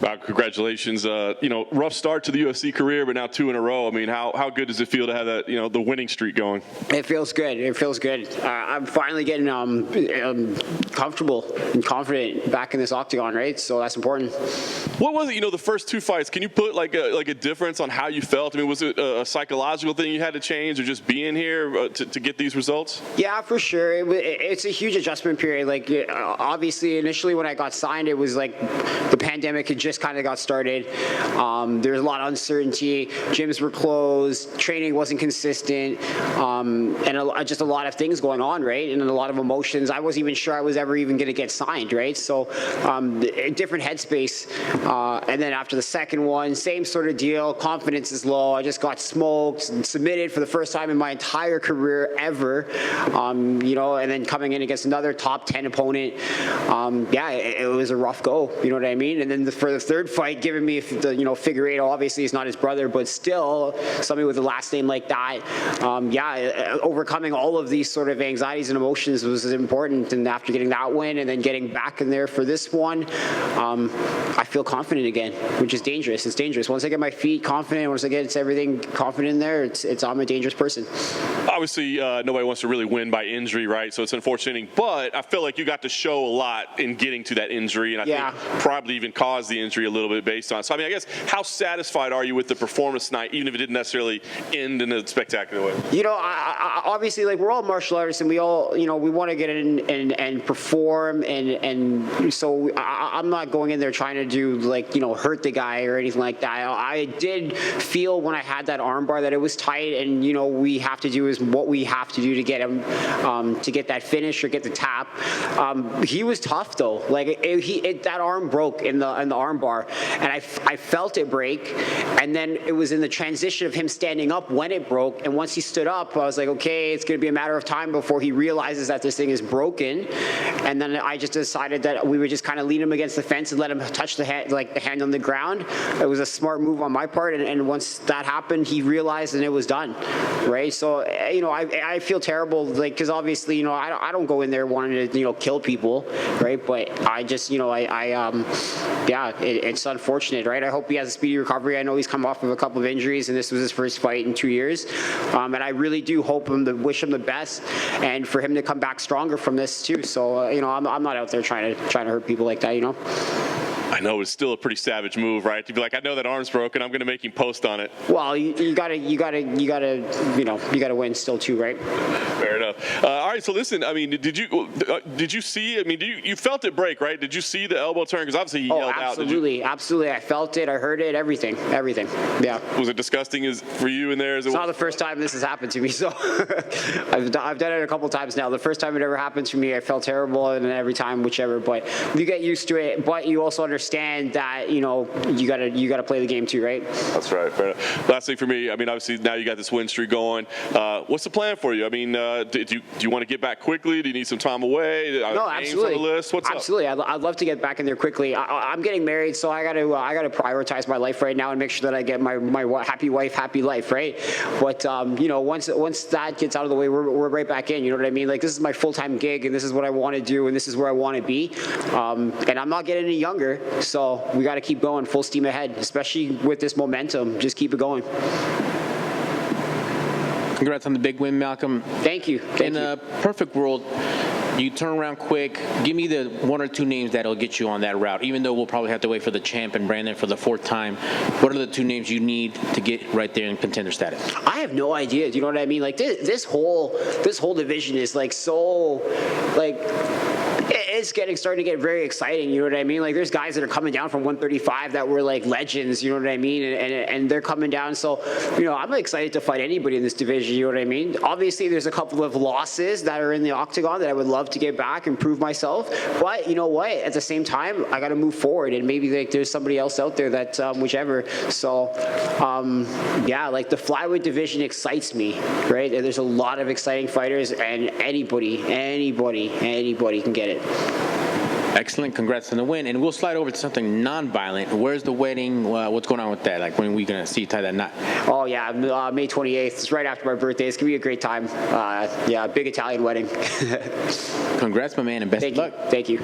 Wow, congratulations. Rough start to the UFC career, but now 2 in a row. I mean, how good does it feel to have that, the winning streak going? It feels good. It feels good. I'm finally getting comfortable and confident back in this octagon, right? So that's important. What was it, the first 2 fights? Can you put like a difference on how you felt? I mean, was it a psychological thing you had to change, or just being here to get these results? Yeah, for sure. It's a huge adjustment period. Like, obviously, initially when I got signed, it was like the pandemic had just kind of got started. There was a lot of uncertainty. Gyms were closed. Training wasn't consistent. And just a lot of things going on, right? And a lot of emotions. I wasn't even sure I was ever even going to get signed, right? So a different headspace. And then after the second one, same sort of deal. Confidence is low. I just got smoked and submitted for the first time in my entire career ever. And then coming in against another top 10 opponent. It was a rough go. You know what I mean? And then for the third fight, giving me the Figueiredo, obviously he's not his brother, but still somebody with a last name like that. Overcoming all of these sort of anxieties and emotions was important. And after getting that win and then getting back in there for this one, I feel confident again, which is dangerous. It's dangerous. Once I get my feet confident, once I get everything confident in there, I'm a dangerous person. Obviously, nobody wants to really win by injury, right? So it's unfortunate, but I feel like you got to show a lot in getting to that injury, and I think probably even caused the injury a little bit based on. So I mean, I guess how satisfied are you with the performance tonight, even if it didn't necessarily end in a spectacular way? Obviously, like, we're all martial artists, and we all, we want to get in and perform, and so I'm not going in there trying to do hurt the guy or anything like that. I did feel when I had that armbar that it was tight, and we have to do is what we have to do to get him to get that finish or get the tap. He was tough though. Like, that arm broke in the arm bar, and I felt it break, and then it was in the transition of him standing up when it broke, and once he stood up, I was like, okay, it's going to be a matter of time before he realizes that this thing is broken. And then I just decided that we would just kind of lean him against the fence and let him touch the hand on the ground. It was a smart move on my part, and once that happened, he realized, and it was done, right? So I feel terrible, because obviously I don't go in there wanting to kill people, right? But I just it's unfortunate, right? I hope he has a speedy recovery. I know he's come off of a couple of injuries, and this was his first fight in 2 years, and I really do wish him the best, and for him to come back stronger from this too. So I'm not out there trying to hurt people like that, I know it's still a pretty savage move, right? To be like, I know that arm's broken, I'm going to make him post on it. Well, you gotta win still too, right? Fair enough. All right, so listen, I mean, did you see? I mean, you felt it break, right? Did you see the elbow turn? Because obviously he yelled out. Absolutely. I felt it. I heard it. Everything. Yeah. Was it disgusting for you in there? It's not the first time this has happened to me, so I've done it a couple times now. The first time it ever happened to me, I felt terrible, and then every time, whichever. But you get used to it. But you also understand that you gotta play the game too, right? That's right. Fair enough. Last thing for me, I mean, obviously now you got this win streak going. What's the plan for you? I mean, do you want to get back quickly? Do you need some time away? No, absolutely. On the list? What's absolutely. up? I'd love to get back in there quickly. I'm getting married, so I gotta prioritize my life right now and make sure that I get my happy wife, happy life, right? But once that gets out of the way, we're right back in. You know what I mean? Like, this is my full-time gig, and this is what I want to do, and this is where I want to be. And I'm not getting any younger, so we got to keep going full steam ahead, especially with this momentum. Just keep it going. Congrats on the big win, Malcolm. Thank you. In a perfect world, you turn around quick. Give me the 1 or 2 names that'll get you on that route, even though we'll probably have to wait for the champ and Brandon for the 4th time. What are the 2 names you need to get right there in contender status? I have no idea. Do you know what I mean? Like, this whole division is it's starting to get very exciting. You know what I mean? Like, there's guys that are coming down from 135 that were like legends. You know what I mean? And they're coming down. So I'm excited to fight anybody in this division. You know what I mean? Obviously, there's a couple of losses that are in the octagon that I would love to get back and prove myself. But you know what? At the same time, I got to move forward, and maybe there's somebody else out there that whichever. So the flyweight division excites me, right? And there's a lot of exciting fighters, and anybody can get it. Excellent. Congrats on the win. And we'll slide over to something non-violent. Where's the wedding? What's going on with that? Like, when are we going to see you tie that knot? Oh, yeah. May 28th. It's right after my birthday. It's going to be a great time. Big Italian wedding. Congrats, my man, and best of luck. Thank you.